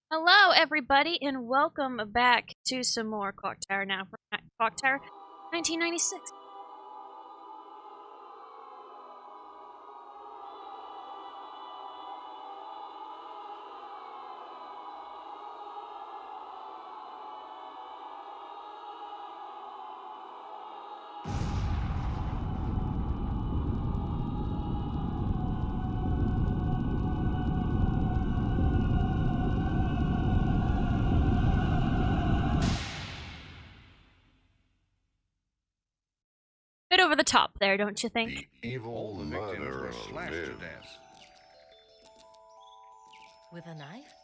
Hello, everybody, and welcome back to some more Clock Tower now for Clock Tower 1996. Bit over the top there, don't you think? The evil murderer slashed to lives. death. With a knife?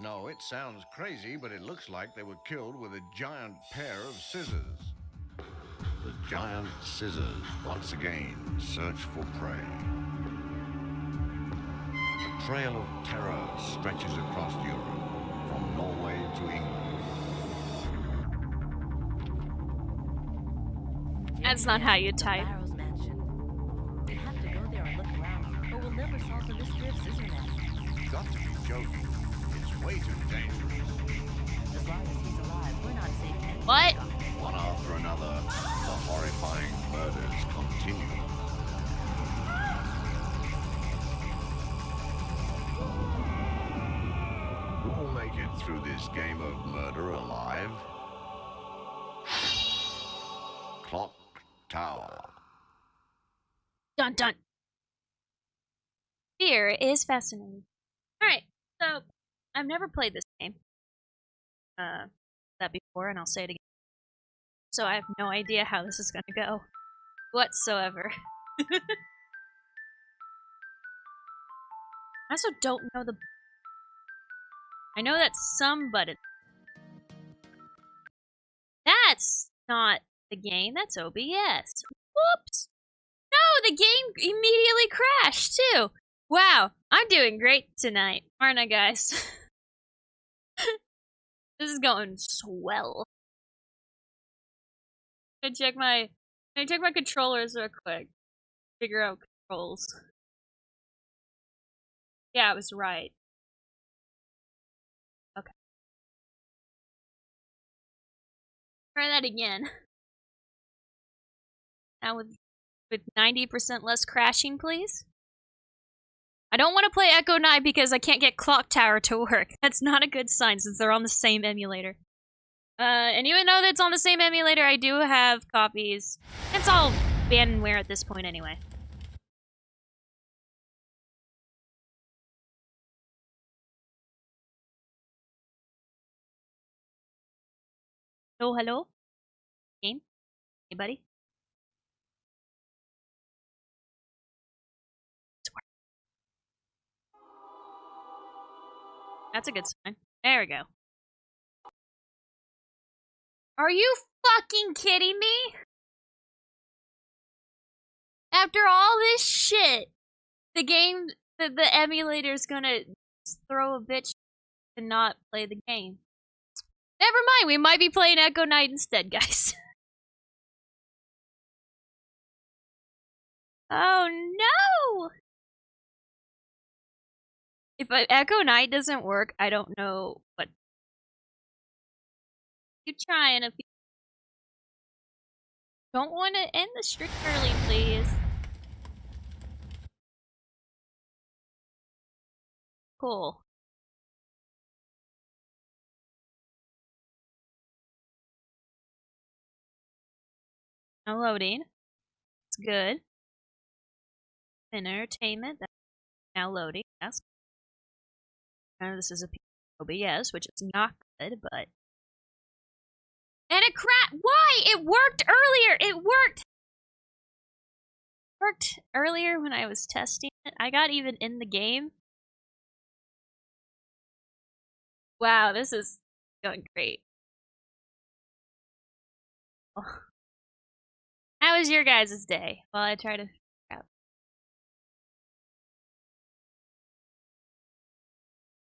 No, it sounds crazy, but it looks like they were killed with a giant pair of scissors. The giant scissors once again search for prey. A trail of terror stretches across Europe, from Norway to England. That's not how you type. Barrow's mansion. We have to go there and look around, or we'll never solve the mystery of Scissorman. You've got to be joking. It's way too dangerous. As long as he's alive, we're not safe anywhere. What? One after another, the horrifying murders continue. Who will make it through this game of murder alive? Clock Tower. Dun dun. Fear is fascinating. Alright, so I've never played this game. That before, and I'll say it again. So I have no idea how this is gonna go. Whatsoever. I also don't know the... I know that some button... That's not the game, that's OBS. Whoops! No, the game immediately crashed, too! Wow, I'm doing great tonight, aren't I, guys? This is going swell. Can I check my controllers real quick? Figure out controls. Yeah, I was right. Okay. Try that again. Now with 90% less crashing, please. I don't want to play Echo Knight because I can't get Clock Tower to work. That's not a good sign since they're on the same emulator. And even though it's on the same emulator, I do have copies. It's all bandware at this point anyway. Hello, hello? Game? Anybody? That's a good sign. There we go. Are you fucking kidding me? After all this shit, the game, the emulator's gonna throw a bitch and not play the game. Never mind, we might be playing Echo Knight instead, guys. Oh no! If Echo Knight doesn't work, I don't know what. Keep trying. If you don't want to end the stream early, please. Cool. Now loading. It's good. Entertainment. That's now loading. Yes. I know this is a OBS, which is not good, but. And it Why? It worked earlier! It worked! Worked earlier when I was testing it. I got even in the game. Wow, this is going great. Oh. How was your guys' day? While I try to figure out.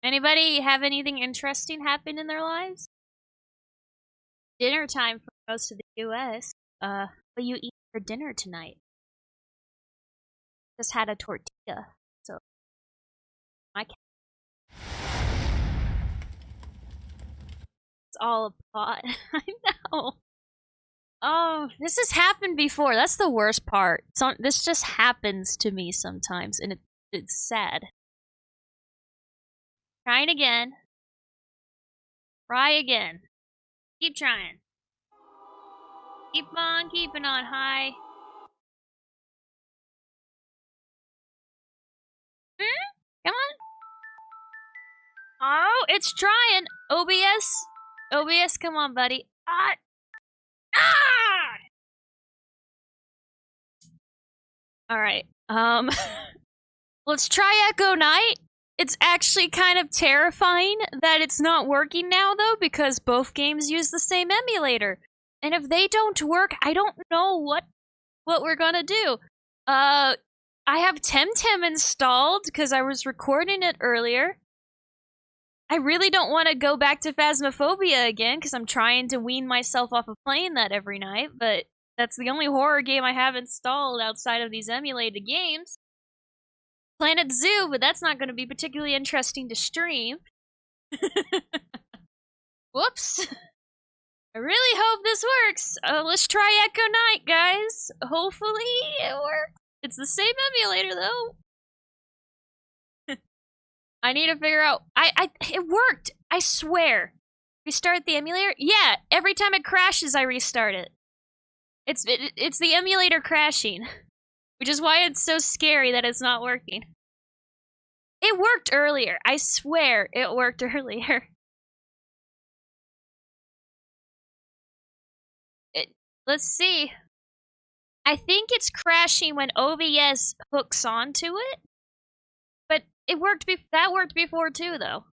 Anybody have anything interesting happen in their lives? Dinner time for most of the US. What you eat for dinner tonight? Just had a tortilla, so my cat. all a plot. I know. Oh, this has happened before. That's the worst part. This just happens to me sometimes, and it's sad. Trying again. Try again. Keep trying. Keep on keeping on high. Come on. Oh, it's trying. OBS. OBS, come on, buddy. Ah! Alright. Let's try Echo Knight. It's actually kind of terrifying that it's not working now, though, because both games use the same emulator. And if they don't work, I don't know what we're gonna do. I have Temtem installed because I was recording it earlier. I really don't want to go back to Phasmophobia again because I'm trying to wean myself off of playing that every night, but that's the only horror game I have installed outside of these emulated games. Planet Zoo, but that's not going to be particularly interesting to stream. Whoops. I really hope this works. Let's try Echo Knight, guys. Hopefully it works. It's the same emulator, though. I need to figure out... It worked! I swear. Restart the emulator? Yeah, every time it crashes, I restart it. It's the emulator crashing. Which is why it's so scary that it's not working. It worked earlier. I swear it worked earlier. Let's see. I think it's crashing when OBS hooks onto it. But that worked before too, though.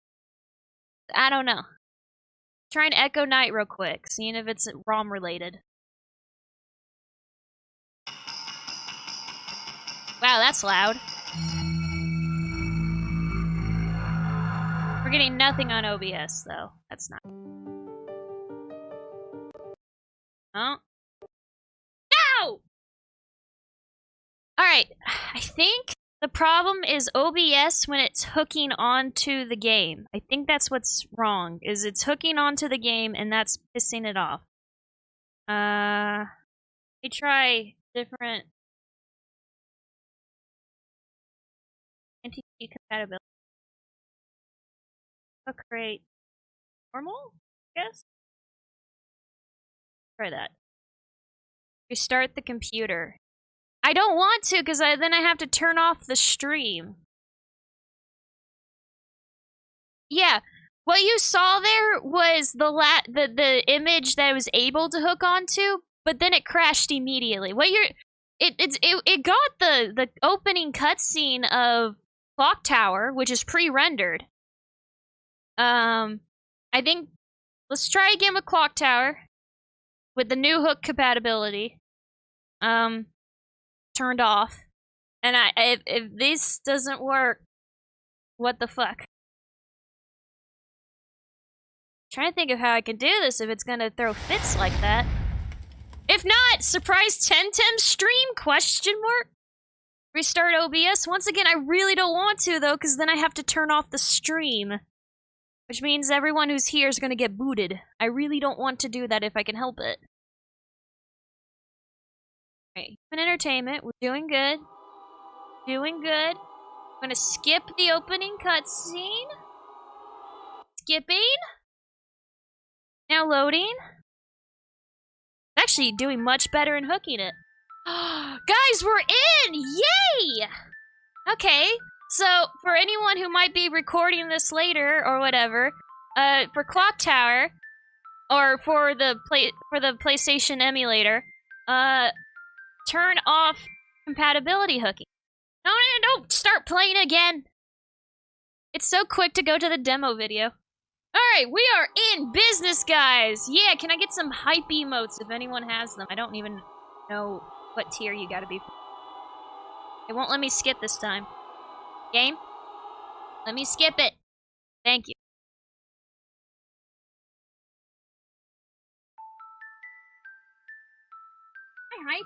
I don't know. Trying Echo Knight real quick, seeing if it's ROM related. Wow, that's loud. We're getting nothing on OBS, though. That's not... Oh. No! Alright, I think the problem is OBS when it's hooking onto the game. I think that's what's wrong, is it's hooking onto the game and that's pissing it off. Let me try different... NTP compatibility. Hook rate. Normal? I guess? Try that. Restart the computer. I don't want to, because then I have to turn off the stream. Yeah, what you saw there was the image that I was able to hook onto, but then it crashed immediately. It got the opening cutscene of Clock Tower, which is pre-rendered. I think let's try again with Clock Tower with the new hook compatibility. Turned off. And if this doesn't work, what the fuck? Trying to think of how I can do this if it's gonna throw fits like that. If not, surprise Temtem stream? Question mark? Restart OBS? Once again, I really don't want to though, because then I have to turn off the stream. Which means everyone who's here is gonna get booted. I really don't want to do that if I can help it. Okay, Human Entertainment, we're doing good. Doing good. I'm gonna skip the opening cutscene. Skipping. Now loading. Actually doing much better in hooking it. Guys, we're in! Yay! Okay, so for anyone who might be recording this later or whatever, for Clock Tower or for the PlayStation emulator, turn off compatibility hooking. No, start playing again. It's so quick to go to the demo video. Alright, we are in business, guys! Yeah, can I get some hype emotes if anyone has them? I don't even know what tier you gotta be. It won't let me skip this time. Game? Let me skip it. Thank you. Hi, hype.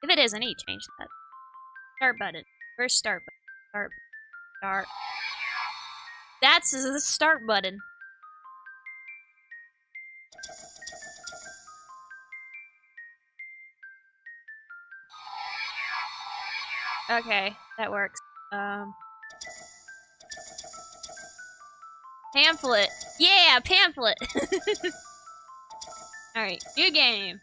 If it is, I need to change that. Start button. First start button. Start. That's the start button. Okay, that works. Pamphlet. Yeah, pamphlet. Alright, new game.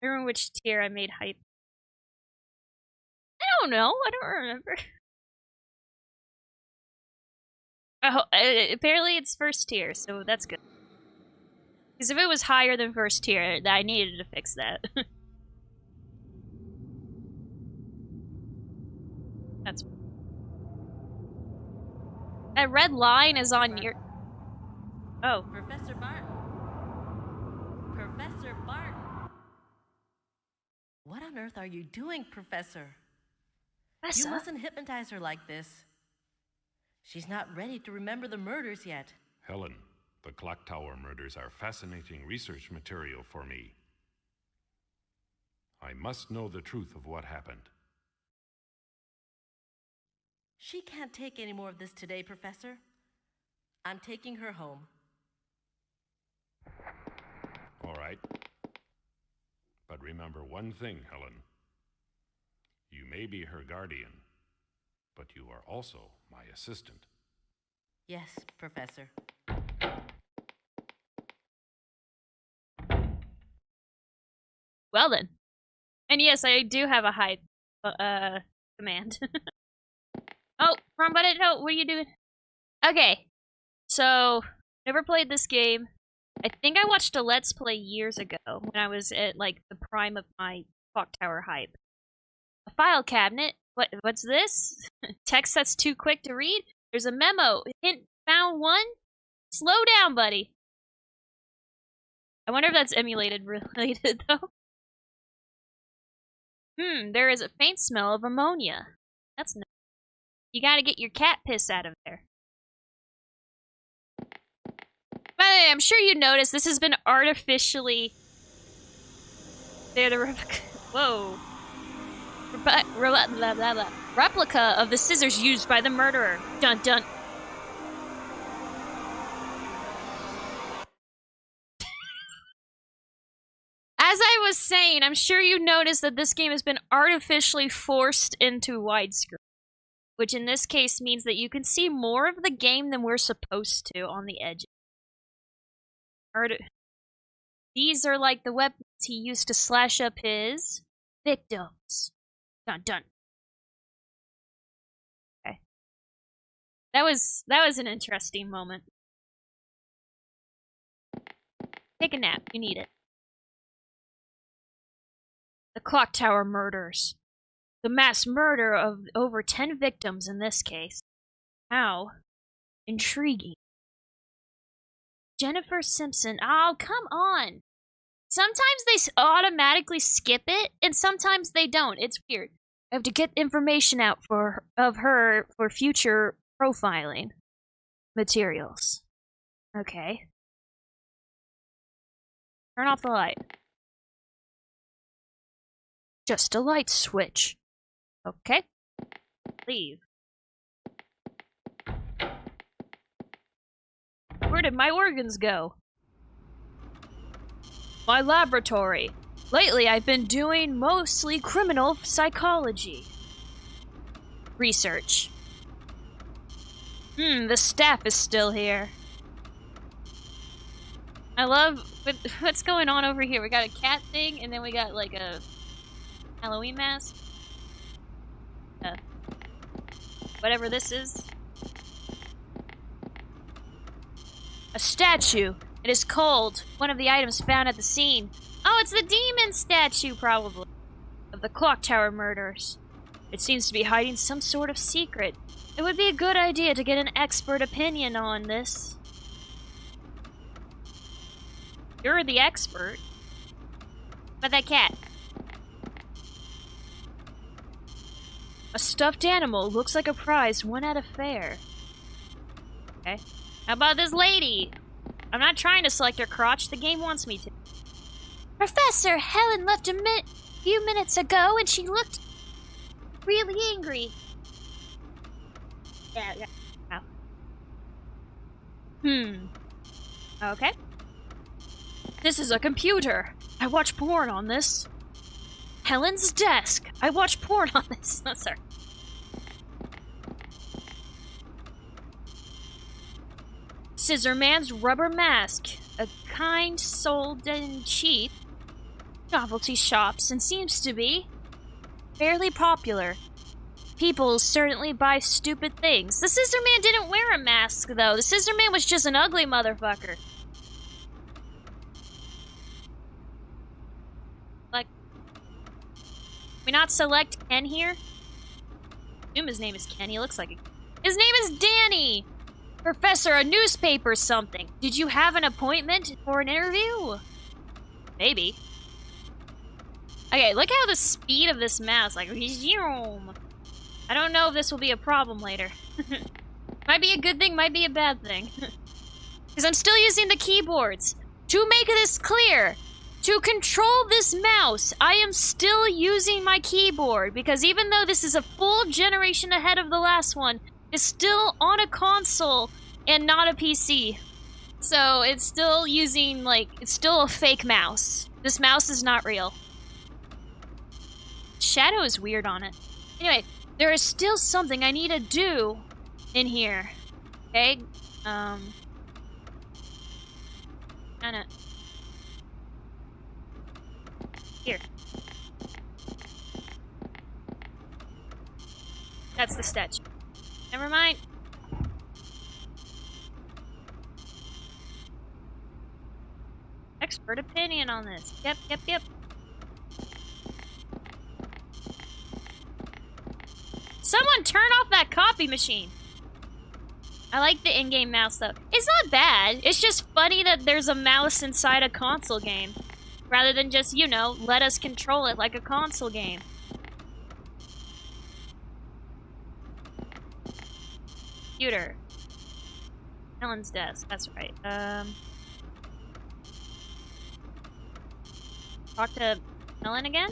I remember which tier I made hype. I don't know. I don't remember. Oh, apparently it's first tier, so that's good. Because if it was higher than first tier, I needed to fix that. That's... That red line is on your... Oh. Professor Barton. Professor Barton. What on earth are you doing, Professor? You mustn't hypnotize her like this. She's not ready to remember the murders yet. Helen, the clock tower murders are fascinating research material for me. I must know the truth of what happened. She can't take any more of this today, Professor. I'm taking her home. All right. But remember one thing, Helen. You may be her guardian, but you are also my assistant. Yes, Professor. Well then. And yes, I do have a hide command. Oh, wrong button. No, what are you doing? Okay. So, never played this game. I think I watched a Let's Play years ago when I was at, like, the prime of my clock tower hype. A file cabinet? What's this? Text that's too quick to read? There's a memo. Hint found one? Slow down, buddy. I wonder if that's emulated related, though. There is a faint smell of ammonia. That's nice. You gotta get your cat piss out of there. By the way, I'm sure you noticed this has been artificially... Whoa. Replica of the scissors used by the murderer. Dun dun. As I was saying, I'm sure you noticed that this game has been artificially forced into widescreen. Which in this case means that you can see more of the game than we're supposed to on the edge. These are like the weapons he used to slash up his victims. Dun dun. Okay. That was an interesting moment. Take a nap, you need it. The clock tower murders. The mass murder of over 10 victims in this case. How intriguing. Jennifer Simpson. Oh, come on. Sometimes they automatically skip it, and sometimes they don't. It's weird. I have to get information out of her for future profiling materials. Okay. Turn off the light. Just a light switch. Okay. Leave. Where did my organs go? My laboratory. Lately, I've been doing mostly criminal psychology. Research. The staff is still here. I love what's going on over here. We got a cat thing, and then we got like a Halloween mask. Whatever this is. A statue. It is cold. One of the items found at the scene. Oh, it's the demon statue, probably. Of the clock tower murders. It seems to be hiding some sort of secret. It would be a good idea to get an expert opinion on this. You're the expert. But that cat. A stuffed animal looks like a prize won at a fair. Okay. How about this lady? I'm not trying to select her crotch, the game wants me to. Professor, Helen left a few minutes ago and she looked really angry. Yeah. Oh. Okay. This is a computer. I watch porn on this. Helen's desk. I watch porn on this. No, sir. Scissorman's rubber mask. A kind sold and cheap novelty shops and seems to be fairly popular. People certainly buy stupid things. The Scissorman didn't wear a mask, though. The Scissorman was just an ugly motherfucker. Like, can we not select Ken here? I assume his name is Ken. He looks like it. His name is Danny! Professor, a newspaper something. Did you have an appointment for an interview? Maybe. Okay, look how the speed of this mouse, like, I don't know if this will be a problem later. Might be a good thing, might be a bad thing. Because I'm still using the keyboards. To make this clear, to control this mouse, I am still using my keyboard. Because even though this is a full generation ahead of the last one, it's still on a console and not a PC. So it's still using, like, it's still a fake mouse. This mouse is not real. Shadow is weird on it. Anyway, there is still something I need to do in here. Okay? Kinda. Here. That's the statue. Never mind. Expert opinion on this. Yep. Someone turn off that copy machine. I like the in-game mouse though. It's not bad. It's just funny that there's a mouse inside a console game. Rather than just, you know, let us control it like a console game. Computer. Helen's desk. That's right. Talk to Helen again?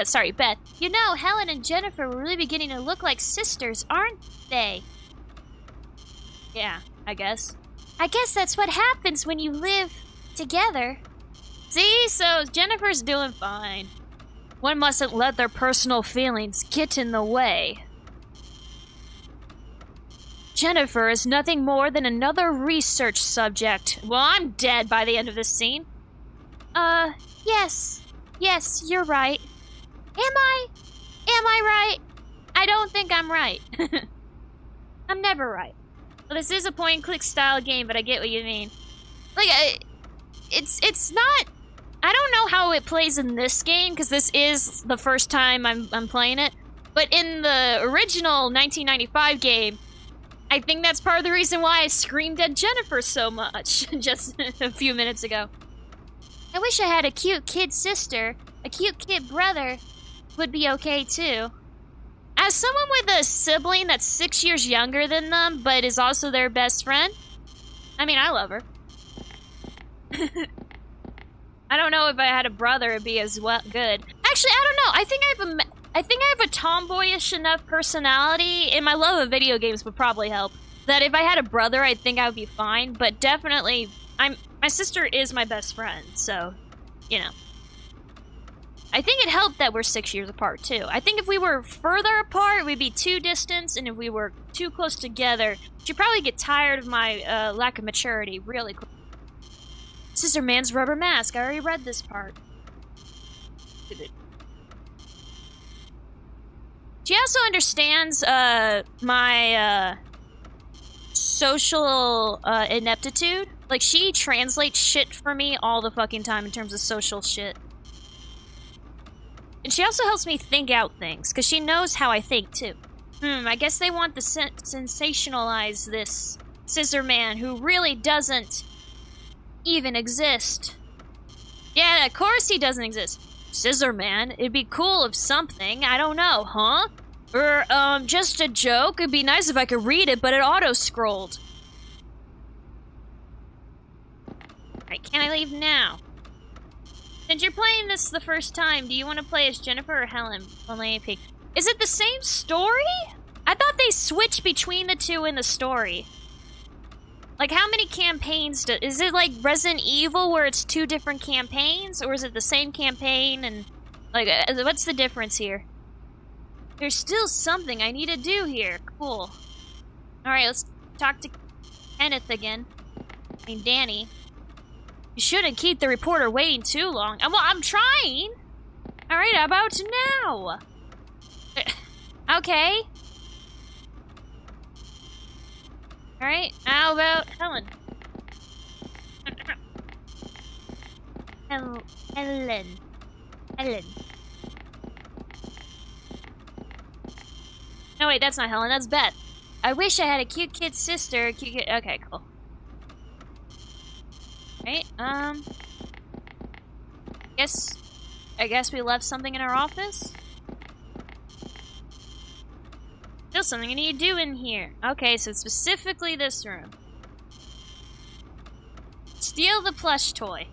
Sorry, Beth. You know, Helen and Jennifer were really beginning to look like sisters, aren't they? Yeah, I guess. I guess that's what happens when you live together. See? So Jennifer's doing fine. One mustn't let their personal feelings get in the way. Jennifer is nothing more than another research subject. Well, I'm dead by the end of this scene. Yes. Yes, you're right. Am I right? I don't think I'm right. I'm never right. Well, this is a point-and-click style game, but I get what you mean. Like, it's not... I don't know how it plays in this game, because this is the first time I'm playing it. But in the original 1995 game, I think that's part of the reason why I screamed at Jennifer so much just a few minutes ago. I wish I had a cute kid sister. A cute kid brother would be okay too. As someone with a sibling that's 6 years younger than them, but is also their best friend, I mean, I love her. I don't know if I had a brother, it'd be as well good. Actually, I don't know. I think I have a tomboyish enough personality, and my love of video games would probably help. That if I had a brother, I think I would be fine. But definitely, my sister is my best friend, so you know. I think it helped that we're 6 years apart too. I think if we were further apart, we'd be too distant, and if we were too close together, she'd probably get tired of my lack of maturity really quick. Scissorman's rubber mask. I already read this part. She also understands my social ineptitude. Like, she translates shit for me all the fucking time in terms of social shit. And she also helps me think out things, because she knows how I think too. I guess they want to sensationalize this Scissorman who really doesn't even exist. Yeah, of course he doesn't exist. Scissorman, it'd be cool if something, I don't know, huh? Or, just a joke. It'd be nice if I could read it, but it auto-scrolled. Alright, can I leave now? Since you're playing this the first time, do you want to play as Jennifer or Helen? Only pick. Is it the same story? I thought they switched between the two in the story. Like, how many campaigns do... Is it like Resident Evil where it's 2 different campaigns? Or is it the same campaign and... Like, what's the difference here? There's still something I need to do here. Cool. Alright, let's talk to Kenneth again. I mean, Danny. You shouldn't keep the reporter waiting too long. Well, I'm trying! Alright, how about now? Okay. Alright, how about Helen? Helen. No, wait, that's not Helen, that's Beth. I wish I had a cute kid sister. Okay, cool. Right, I guess we left something in our office? Still something I need to do in here. Okay, so specifically this room. Steal the plush toy.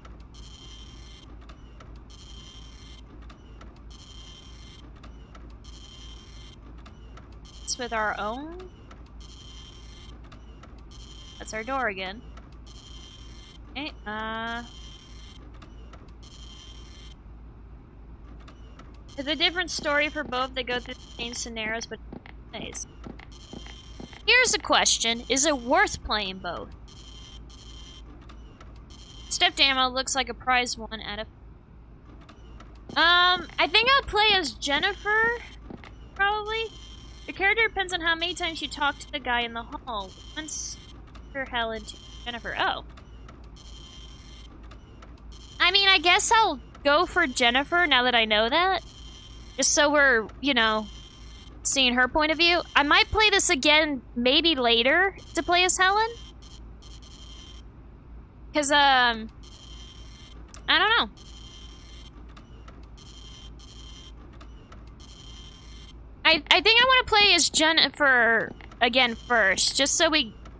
It's with our own. That's our door again. Okay, It's a different story for both. They go through the same scenarios, but ways. Here's a question. Is it worth playing both? Stepped ammo looks like a prize 1 out of... I think I'll play as Jennifer, probably. Your character depends on how many times you talk to the guy in the hall. Once for Helen to Jennifer. Oh. I mean, I guess I'll go for Jennifer now that I know that. Just so we're, you know, seeing her point of view. I might play this again maybe later to play as Helen. Because, I don't know. I think I want to play as Jennifer again first, just so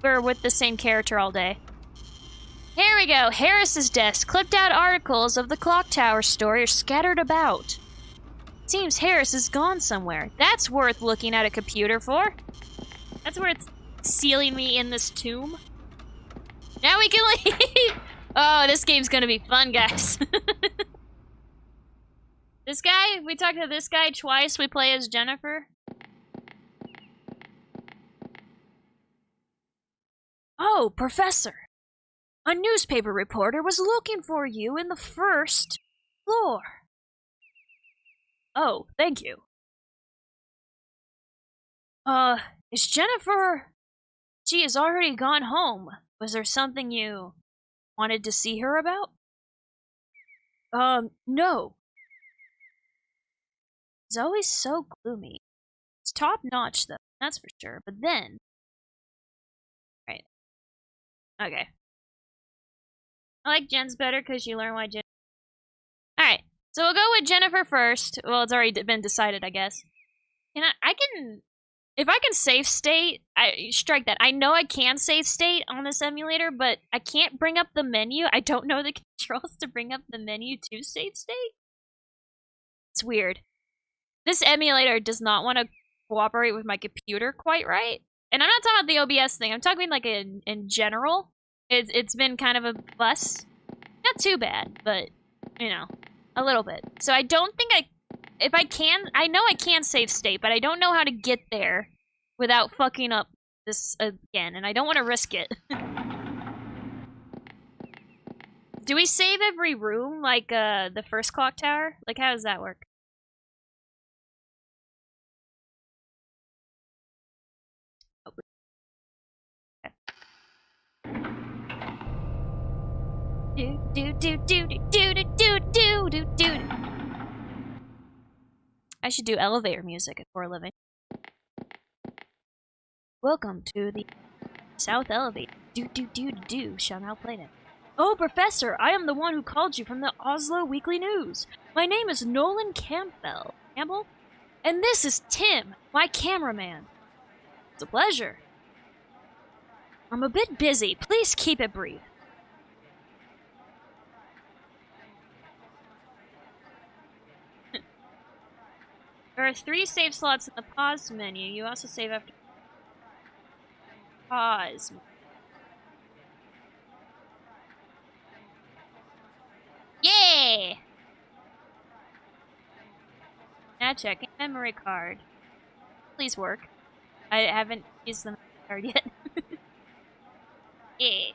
we're with the same character all day. Here we go. Harris's desk. Clipped out articles of the clock tower story are scattered about. Seems Harris is gone somewhere. That's worth looking at a computer for. That's worth sealing me in this tomb. Now we can leave! Oh, this game's gonna be fun, guys. This guy? We talked to this guy twice. We play as Jennifer. Oh, Professor. A newspaper reporter was looking for you in the first floor. Oh, thank you. Is Jennifer... She has already gone home. Was there something you wanted to see her about? No. It's always so gloomy. It's top-notch, though, that's for sure. But then... Right. Okay. I like Jen's better because you learn why Jen... Alright, so we'll go with Jennifer first. Well, it's already been decided, I guess. And I can... If I can save state, strike that. I know I can save state on this emulator, but I can't bring up the menu. I don't know the controls to bring up the menu to save state. It's weird. This emulator does not want to cooperate with my computer quite right. And I'm not talking about the OBS thing. I'm talking like in general. It's been kind of a fuss. Not too bad, but, you know, a little bit. So I don't think if I can, I know I can save state, but I don't know how to get there without fucking up this again, and I don't want to risk it. Do we save every room, like, the first clock tower? Like, how does that work? I should do elevator music for a living. Welcome to the South Elevator. Shall now play it. Oh, Professor, I am the one who called you from the Oslo Weekly News. My name is Nolan Campbell, and this is Tim, my cameraman. It's a pleasure. I'm a bit busy. Please keep it brief. There are 3 save slots in the pause menu. You also save after pause. Yay! Now checking memory card. Please work. I haven't used the memory card yet. Yeah.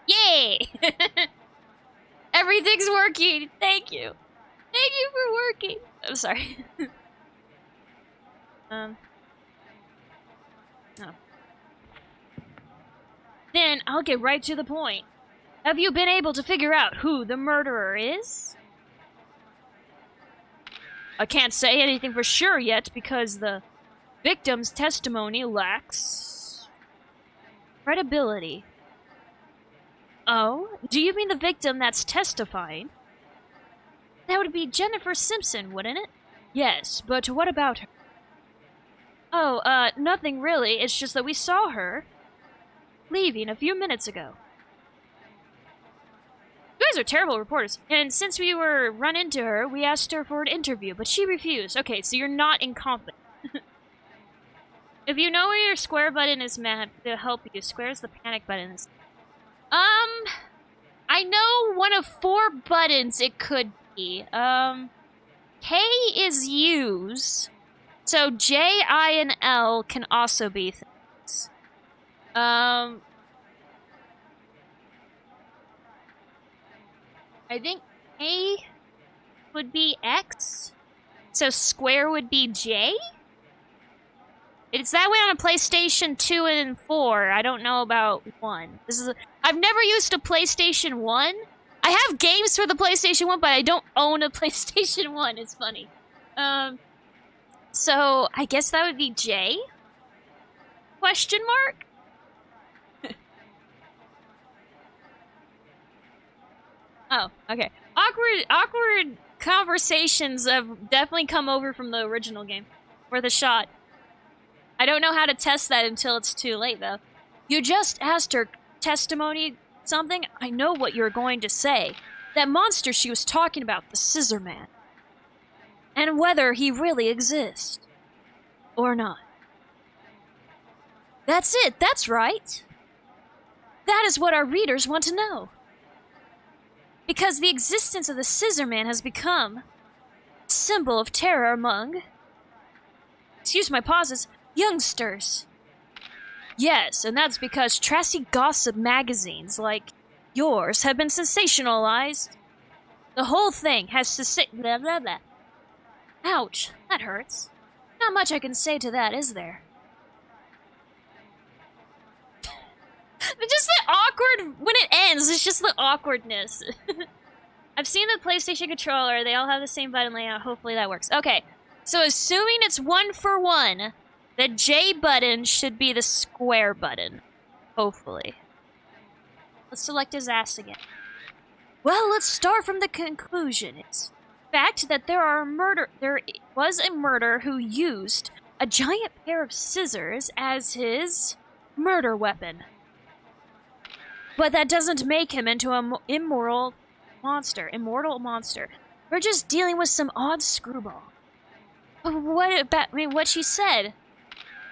Yay! Everything's working! Thank you! Thank you for working! I'm sorry. Oh. Then I'll get right to the point. Have you been able to figure out who the murderer is? I can't say anything for sure yet because the victim's testimony lacks credibility. Oh? Do you mean the victim that's testifying? That would be Jennifer Simpson, wouldn't it? Yes, but what about her? Oh, nothing really. It's just that we saw her leaving a few minutes ago. You guys are terrible reporters. And since we were run into her, we asked her for an interview, but she refused. Okay, so you're not incompetent. If you know where your square button is, Matt, to help you, square's the panic button. I know one of 4 buttons it could be. K is use. So J, I, and L can also be things. I think A would be X. So square would be J? It's that way on a PlayStation 2 and 4. I don't know about 1. I've never used a PlayStation 1. I have games for the PlayStation 1, but I don't own a PlayStation 1. It's funny. So I guess that would be J? Question mark? Oh, okay. Awkward conversations have definitely come over from the original game. Worth a shot. I don't know how to test that until it's too late, though. You just asked her testimony something? I know what you're going to say. That monster she was talking about, the Scissorman. And whether he really exists. Or not. That's it, that's right. That is what our readers want to know. Because the existence of the Scissorman has become a symbol of terror among, excuse my pauses, youngsters. Yes, and that's because trashy gossip magazines like yours have been sensationalized. The whole thing has blah blah blah. Ouch, that hurts. Not much I can say to that, is there? Just the awkward, when it ends, it's just the awkwardness. I've seen the PlayStation controller, they all have the same button layout, hopefully that works. Okay, so assuming it's 1-for-1, the J button should be the square button. Hopefully. Let's select his ass again. Well, let's start from the conclusion. It's fact that there was a murderer who used a giant pair of scissors as his murder weapon. But that doesn't make him into an immortal monster. We're just dealing with some odd screwball. What about, what she said?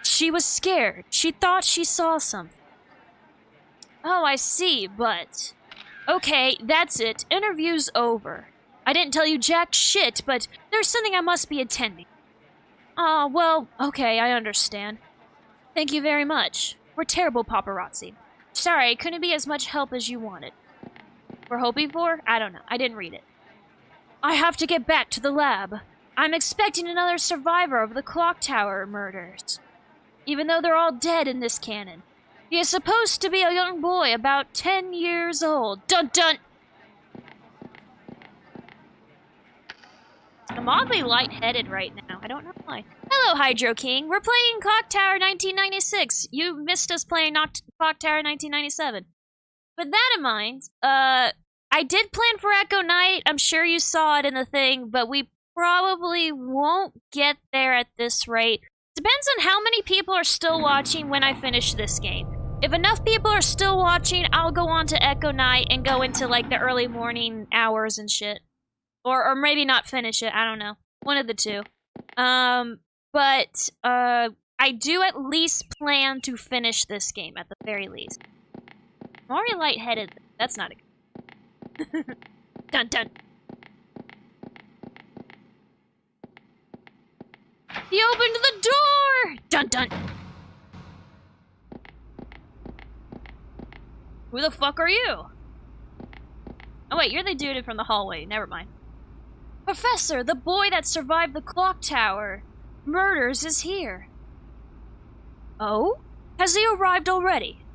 She was scared. She thought she saw something. Oh, I see, but... Okay, that's it. Interview's over. I didn't tell you jack shit, but there's something I must be attending. Aw, well, okay, I understand. Thank you very much. We're terrible paparazzi. Sorry, I couldn't be as much help as you wanted. We're hoping for? I don't know. I didn't read it. I have to get back to the lab. I'm expecting another survivor of the clock tower murders. Even though they're all dead in this canon. He is supposed to be a young boy about 10 years old. Dun dun! I'm oddly lightheaded right now. I don't know why. Hello, Hydro King. We're playing Clock Tower 1996. You missed us playing Clock Tower 1997. With that in mind, I did plan for Echo Night. I'm sure you saw it in the thing, but we probably won't get there at this rate. Depends on how many people are still watching when I finish this game. If enough people are still watching, I'll go on to Echo Night and go into, like, the early morning hours and shit. Or maybe not finish it, I don't know. One of the two. But I do at least plan to finish this game, at the very least. I'm already lightheaded. That's not a good. Dun dun. He opened the door! Dun dun. Who the fuck are you? Oh wait, you're the dude from the hallway. Never mind. Professor, the boy that survived the clock tower murders is here. Oh? Has he arrived already?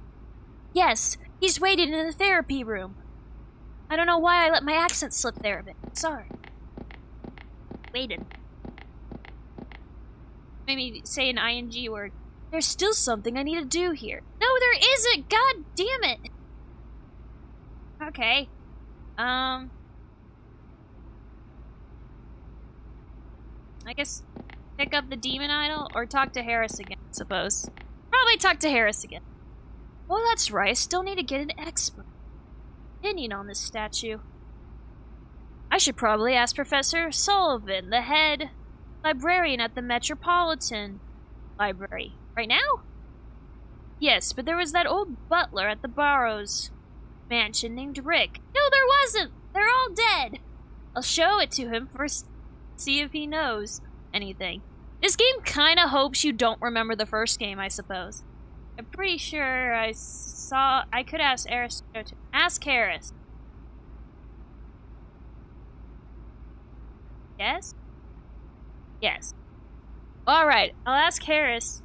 Yes, he's waiting in the therapy room. I don't know why I let my accent slip there a bit. Sorry. Waited. Maybe say an ing word. There's still something I need to do here. No, there isn't! God damn it! Okay. I guess pick up the demon idol or talk to Harris again, I suppose. Probably talk to Harris again. Well, that's right. I still need to get an expert opinion on this statue. I should probably ask Professor Sullivan, the head librarian at the Metropolitan Library. Right now? Yes, but there was that old butler at the Barrows mansion named Rick. No, there wasn't! They're all dead! I'll show it to him first, see if he knows anything. This game kinda hopes you don't remember the first game, I suppose. I'm pretty sure I could ask Harris. Ask Harris. Yes? Yes. Alright, I'll ask Harris.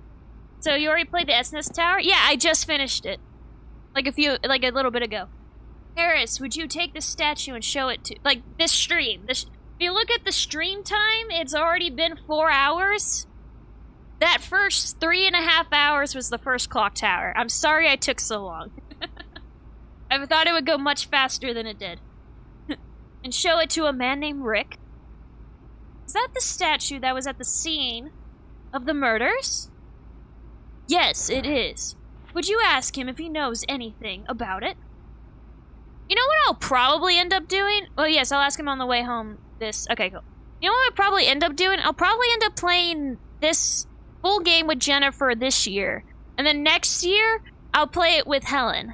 So you already played the SNS Tower? Yeah, I just finished it. Like a little bit ago. Harris, would you take this statue and show it to, like, this stream? If you look at the stream time, it's already been 4 hours. That first 3.5 hours was the first clock tower. I'm sorry I took so long. I thought it would go much faster than it did. And show it to a man named Rick. Is that the statue that was at the scene of the murders? Yes, it is. Would you ask him if he knows anything about it? You know what I'll probably end up doing? Well, yes, I'll ask him on the way home. Okay, cool. You know what I'll probably end up doing? I'll probably end up playing this full game with Jennifer this year. And then next year, I'll play it with Helen.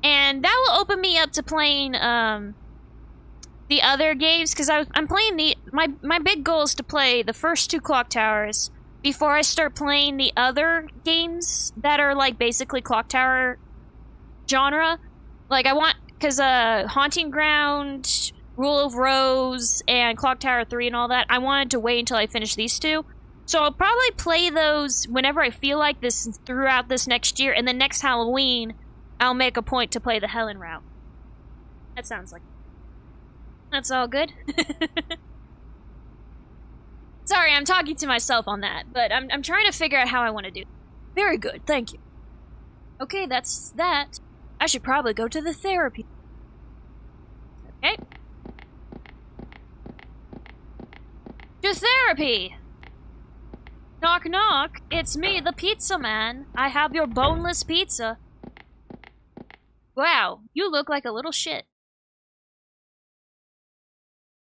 And that will open me up to playing, the other games, because I'm playing my big goal is to play the first 2 clock towers before I start playing the other games that are, like, basically clock tower genre. Like, I want, because, Haunting Ground, Rule of Rose, and Clock Tower 3 and all that, I wanted to wait until I finish these 2. So I'll probably play those whenever I feel like this throughout this next year, and then next Halloween, I'll make a point to play the Helen route. That sounds like... That's all good. Sorry, I'm talking to myself on that, but I'm trying to figure out how I want to do it. Very good, thank you. Okay, that's that. I should probably go to the therapy. Okay. To therapy! Knock knock, it's me, the pizza man. I have your boneless pizza. Wow, you look like a little shit.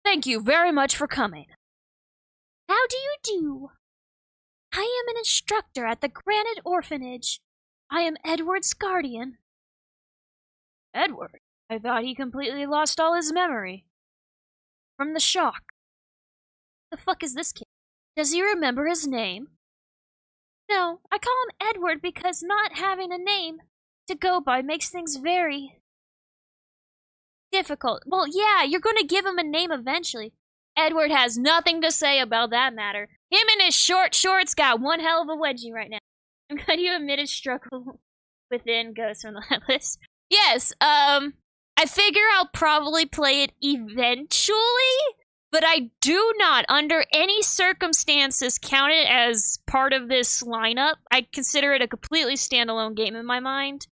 Thank you very much for coming. How do you do? I am an instructor at the Granite Orphanage. I am Edward's guardian. Edward? I thought he completely lost all his memory. From the shock. The fuck is this kid? Does he remember his name? No, I call him Edward because not having a name to go by makes things very difficult. Well, yeah, you're going to give him a name eventually. Edward has nothing to say about that matter. Him and his short shorts got one hell of a wedgie right now. I'm glad you admitted struggle within Ghost from the list. Yes, I figure I'll probably play it eventually, but I do not, under any circumstances, count it as part of this lineup. I consider it a completely standalone game in my mind.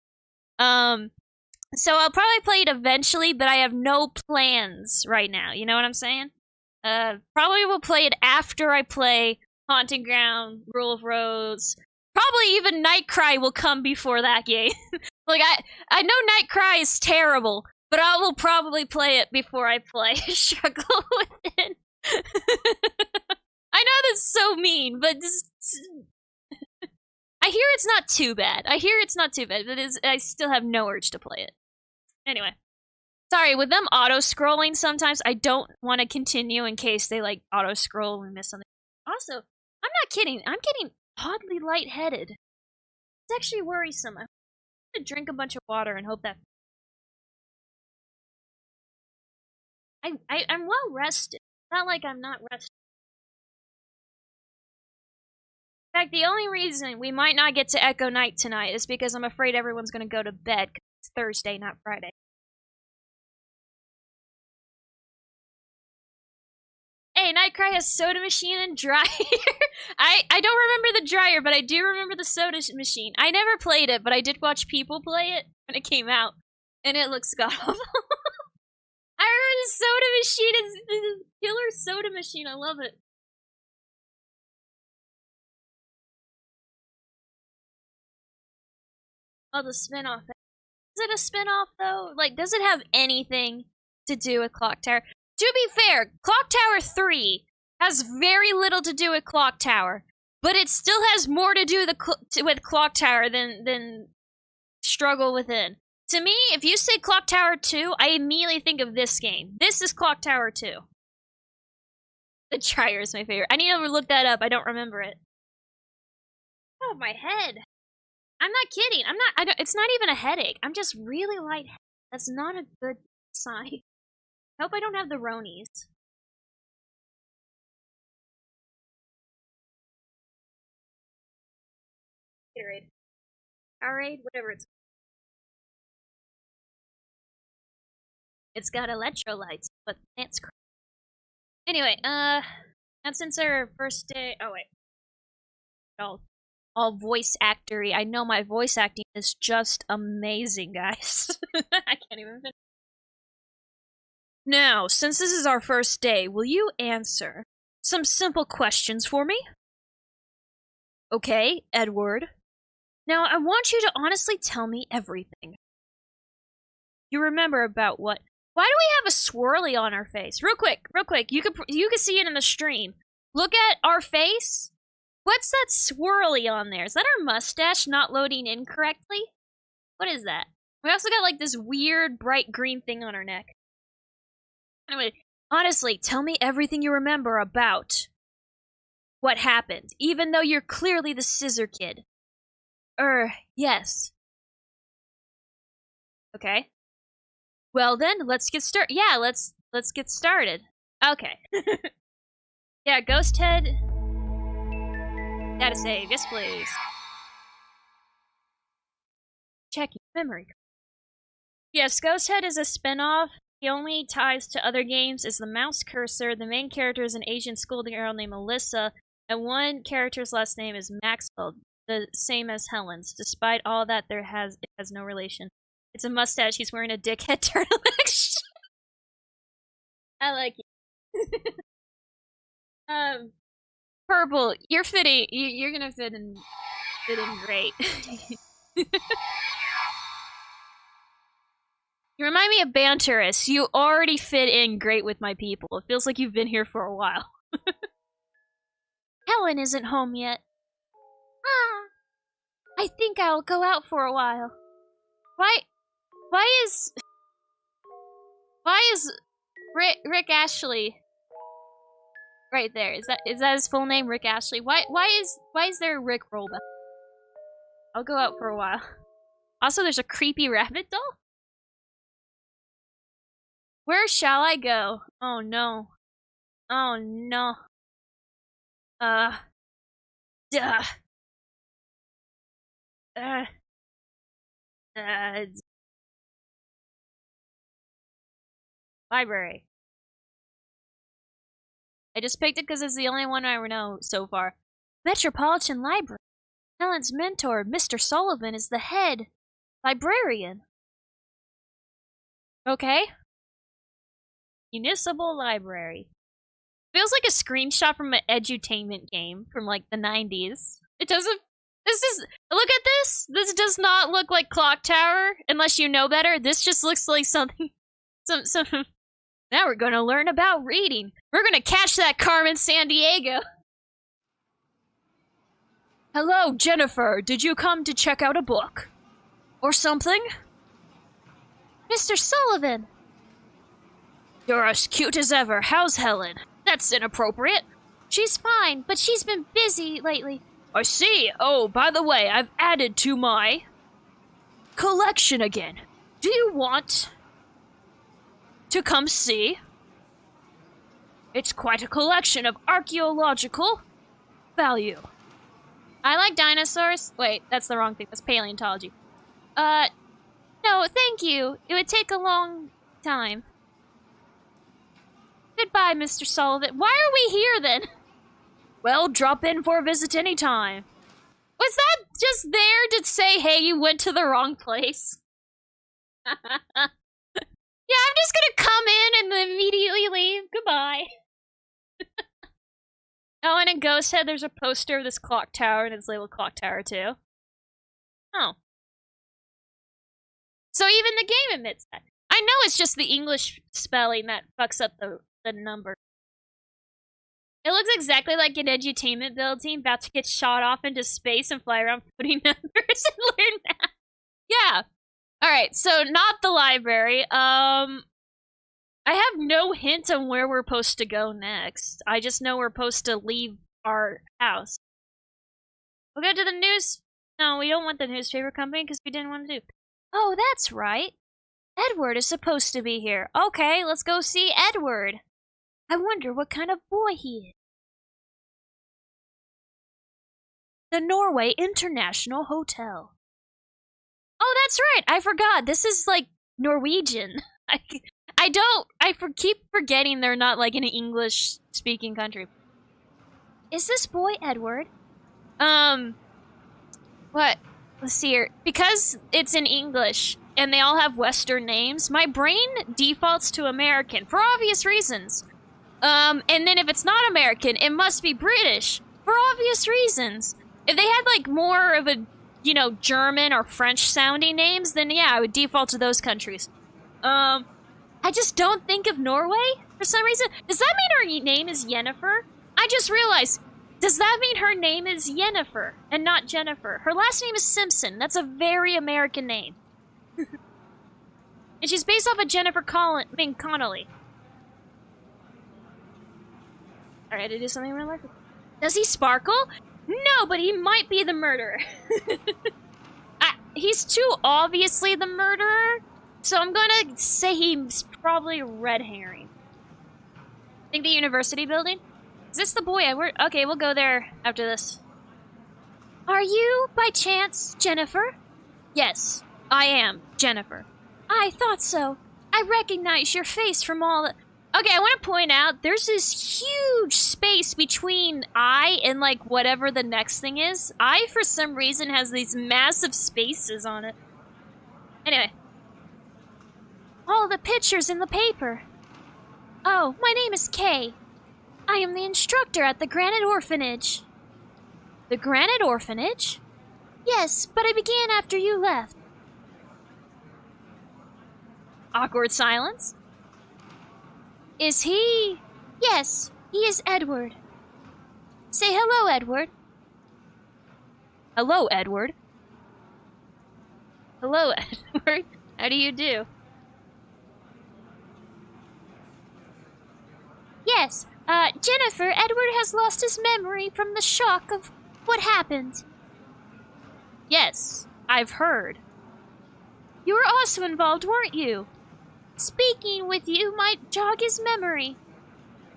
So I'll probably play it eventually, but I have no plans right now. You know what I'm saying? Probably will play it after I play Haunting Ground, Rule of Rose. Probably even Nightcry will come before that game. Like, I know Nightcry is terrible, but I will probably play it before I play Struggle Within. I know that's so mean, but I hear it's not too bad. But I still have no urge to play it. Anyway. Sorry, with them auto-scrolling sometimes, I don't want to continue in case they, like, auto-scroll and miss something. Also, I'm not kidding. I'm getting oddly lightheaded. It's actually worrisome. I'm gonna drink a bunch of water and hope that... I'm well rested. It's not like I'm not rested. In fact, the only reason we might not get to Echo Night tonight is because I'm afraid everyone's gonna go to bed because it's Thursday, not Friday. Hey, Nightcry has soda machine and dryer. I don't remember the dryer, but I do remember the soda machine. I never played it, but I did watch people play it when it came out, and it looks god-awful. I remember the soda machine. It's the killer soda machine. I love it. Oh, the spin-off. Is it a spin-off, though? Like, does it have anything to do with Clock Tower? To be fair, Clock Tower 3 has very little to do with Clock Tower, but it still has more to do with Clock Tower than Struggle Within. To me, if you say Clock Tower 2, I immediately think of this game. This is Clock Tower 2. The dryer is my favorite. I need to look that up. I don't remember it. Oh, my head. I'm not kidding. It's not even a headache. I'm just really lightheaded. That's not a good sign. I hope I don't have the Ronies. Gatorade. Powerade? Whatever it's. It's got electrolytes, but it's crazy. Anyway, and since our first day. Oh, wait. All voice actory. I know my voice acting is just amazing, guys. I can't even finish. Now, since this is our first day, will you answer some simple questions for me? Okay, Edward. Now, I want you to honestly tell me everything. You remember about what? Why do we have a swirly on our face? Real quick. You can see it in the stream. Look at our face. What's that swirly on there? Is that our mustache not loading in correctly? What is that? We also got like this weird bright green thing on our neck. Anyway, honestly, tell me everything you remember about what happened, even though you're clearly the Scissor Kid. Yes. Okay. Well then, let's get started. Yeah, let's get started. Okay. Yeah, Ghost Head. Gotta save. Yes, please. Checking memory. Yes, Ghost Head is a spin-off. The only ties to other games is the mouse cursor. The main character is an Asian schoolgirl named Melissa, and one character's last name is Maxwell, the same as Helen's. Despite all that, it has no relation. It's a mustache. He's wearing a dickhead turtleneck. I like it. Purple, you're fitting. You're gonna fit in great. You remind me of Banterous. You already fit in great with my people. It feels like you've been here for a while. Helen isn't home yet. I think I'll go out for a while. Why is Rick Ashley right there? Is that his full name, Rick Ashley? Why is there a Rick roll back? I'll go out for a while. Also, there's a creepy rabbit doll. Where shall I go? Oh no. Oh no. Duh. Library. I just picked it because it's the only one I know so far. Metropolitan Library. Helen's mentor, Mr. Sullivan, is the head librarian. Okay. Municipal Library. Feels like a screenshot from an edutainment game from like the 90s. It doesn't. Look at this. This does not look like Clock Tower unless you know better. This just looks like something some. Now we're gonna learn about reading. We're gonna catch that Carmen Sandiego. Hello, Jennifer. Did you come to check out a book? Or something? Mr. Sullivan! You're as cute as ever. How's Helen? That's inappropriate. She's fine, but she's been busy lately. I see. Oh, by the way, I've added to my collection again. Do you want to come see? It's quite a collection of archaeological value. I like dinosaurs. Wait, that's the wrong thing. That's paleontology. No, thank you. It would take a long time. Goodbye, Mr. Sullivan. Why are we here, then? Well, drop in for a visit anytime. Was that just there to say, hey, you went to the wrong place? Yeah, I'm just gonna come in and then immediately leave. Goodbye. Oh, and in Ghost Head, there's a poster of this clock tower, and it's labeled Clock Tower 2. Oh. So even the game admits that. I know it's just the English spelling that fucks up the number. It looks exactly like an edutainment building about to get shot off into space and fly around putting numbers and learn math. Yeah. Alright, so not the library. I have no hint on where we're supposed to go next. I just know we're supposed to leave our house. We'll go to the news... No, we don't want the newspaper company because we didn't want to do... Oh, that's right. Edward is supposed to be here. Okay, let's go see Edward. I wonder what kind of boy he is. The Norway International Hotel. Oh, that's right. I forgot. This is like Norwegian. Keep forgetting they're not like an English-speaking country. Is this boy Edward? What? Let's see here. Because it's in English and they all have Western names, my brain defaults to American for obvious reasons. And then if it's not American, it must be British for obvious reasons. If they had like more of a, you know, German or French sounding names, then yeah, I would default to those countries. I just don't think of Norway for some reason. Does that mean her name is Yennefer? I just realized. Does that mean her name is Yennefer and not Jennifer? Her last name is Simpson. That's a very American name. And she's based off of Jennifer Connelly. Alright, to do something in real life. Does he sparkle? No, but he might be the murderer. He's too obviously the murderer, so I'm gonna say he's probably a red herring. Think the university building? Is this the boy Edward? Okay, we'll go there after this. Are you, by chance, Jennifer? Yes, I am, Jennifer. I thought so. I recognize your face from all the... Okay, I want to point out, there's this huge space between I and, like, whatever the next thing is. I, for some reason, has these massive spaces on it. Anyway. All the pictures in the paper. Oh, my name is Kay. I am the instructor at the Granite Orphanage. The Granite Orphanage? Yes, but I began after you left. Awkward silence. Is he... Yes, he is Edward. Say hello, Edward. Hello, Edward. Hello, Edward. How do you do? Yes, Jennifer, Edward has lost his memory from the shock of what happened. Yes, I've heard. You were also involved, weren't you? Speaking with you might jog his memory.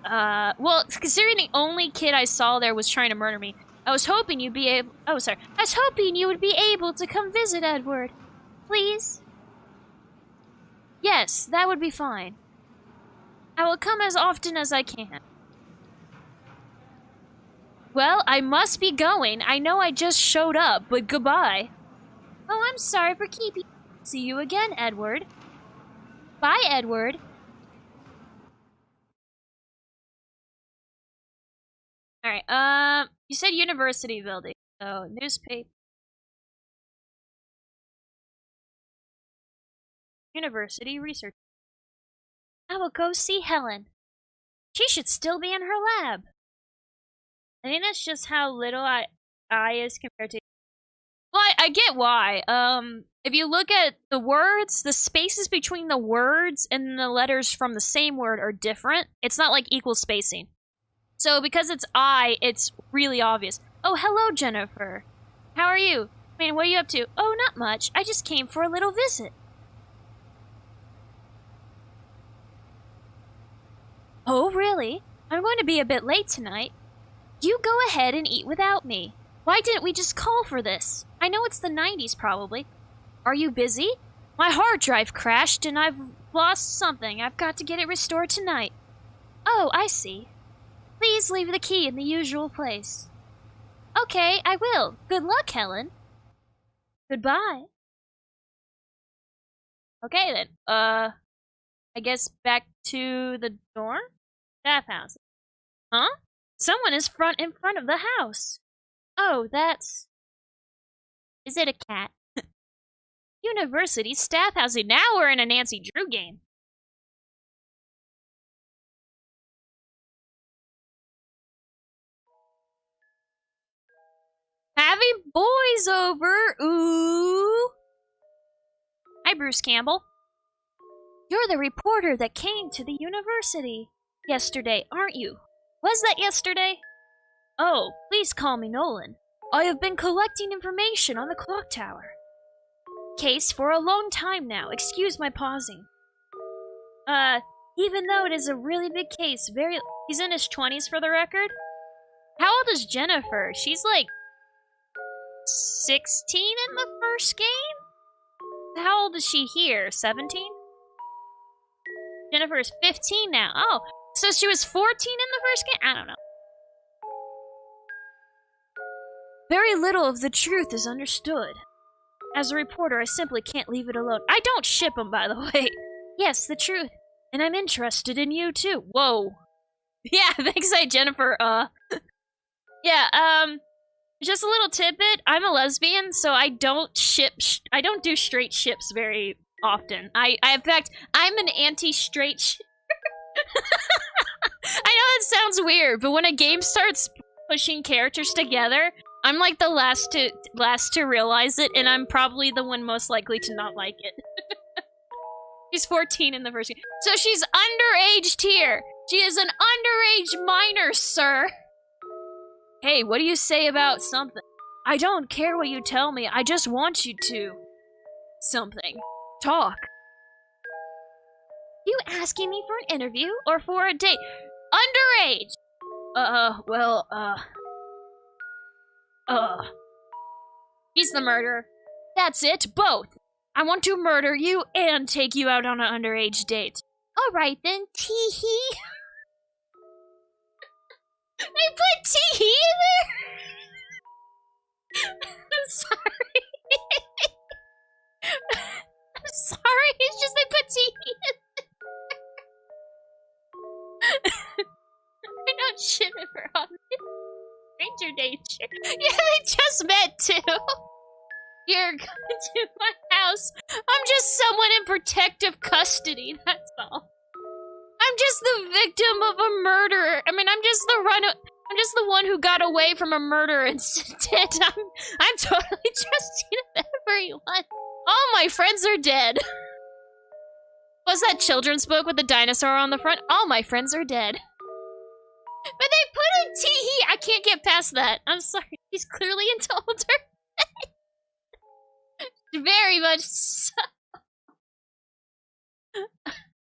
Well, considering the only kid I saw there was trying to murder me, I was hoping you'd be able... Oh, sorry. I was hoping you would be able to come visit Edward. Please? Yes, that would be fine. I will come as often as I can. Well, I must be going. I know I just showed up, but goodbye. Oh, I'm sorry for keeping... See you again, Edward. Bye, Edward. Alright, you said university building. So, newspaper. University research. I will go see Helen. She should still be in her lab. I think that's just how little I is compared to... Well, I get why. If you look at the words, the spaces between the words and the letters from the same word are different. It's not like equal spacing. So because it's I, it's really obvious. Oh, hello, Jennifer. How are you? I mean, what are you up to? Oh, not much. I just came for a little visit. Oh, really? I'm going to be a bit late tonight. You go ahead and eat without me. Why didn't we just call for this? I know it's the 90s, probably. Are you busy? My hard drive crashed and I've lost something. I've got to get it restored tonight. Oh, I see. Please leave the key in the usual place. Okay, I will. Good luck, Helen. Goodbye. Okay, then. I guess back to the dorm? Staff house. Huh? Someone is in front of the house. Oh, that's... Is it a cat? University staff housing. Now we're in a Nancy Drew game. Having boys over. Ooh. Hi, Bruce Campbell. You're the reporter that came to the university yesterday, aren't you? Was that yesterday? Oh, please call me Nolan. I have been collecting information on the clock tower case for a long time now. Excuse my pausing. Even though it is a really big case, he's in his 20s for the record. How old is Jennifer? She's like 16 in the first game? How old is she here? 17? Jennifer is 15 now. Oh, so she was 14 in the first game? I don't know. Very little of the truth is understood. As a reporter, I simply can't leave it alone. I don't ship him, by the way. Yes, the truth. And I'm interested in you, too. Whoa. Yeah, thanks, Jennifer. Yeah, just a little tidbit. I'm a lesbian, so I don't I don't do straight ships very often. In fact, I'm an anti-straight I know that sounds weird, but when a game starts pushing characters together, I'm like the last to realize it, and I'm probably the one most likely to not like it. She's 14 in the first game. So she's underaged here. She is an underage minor, sir. Hey, what do you say about something? I don't care what you tell me. I just want you to. Something. Talk. You asking me for an interview or for a date? Underage! He's the murderer. That's it, both. I want to murder you and take you out on an underage date. Alright then, tee-hee. They put tee-hee in there? I'm sorry. I'm sorry, it's just they put tee-hee in there. I don't ship it for obvious. Stranger danger. Yeah, they just met too. You're coming to my house. I'm just someone in protective custody, that's all. I'm just the victim of a murderer. I mean, I'm just the one who got away from a murder incident. I'm totally trusting of everyone. All my friends are dead. Was that children's book with the dinosaur on the front? All my friends are dead. But they put a tee-hee. I can't get past that. I'm sorry. He's clearly into older. Very much so.